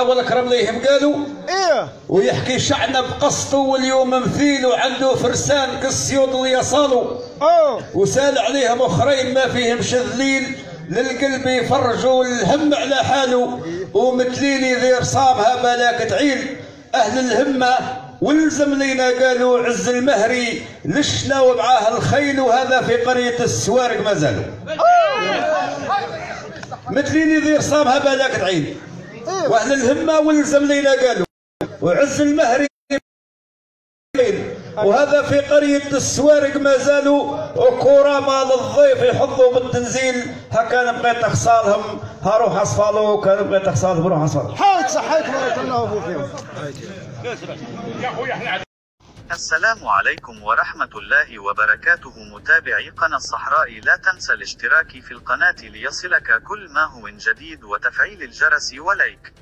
ولا كرم ليهم قالوا ايه ويحكي شعنا بقصته واليوم مثيل وعنده فرسان كالسيوط ويصالوا وسال عليهم اخرين ما فيهم شذليل للقلب يفرجوا الهم على حاله ومثليني ذي رصامها بلاك تعيل اهل الهمه والزم لينا قالوا عز المهري لشنا ومعاه الخيل وهذا في قريه السوارق ما زالوا مثليني ذي رصامها بلاك تعيل واهل الهمه والزم لينا قالوا وعز المهري وهذا في قرية السوارق ما زالوا وكرامة للضيف يحضوا بالتنزيل هكان بقيت اخصالهم هروح اصفالو وكان بقيت اخصالهم روح اصفالو حيك صحيك بارك الله فيهم. السلام عليكم ورحمة الله وبركاته. متابعي قناة الصحراء، لا تنسى الاشتراك في القناة ليصلك كل ما هو جديد وتفعيل الجرس ولايك.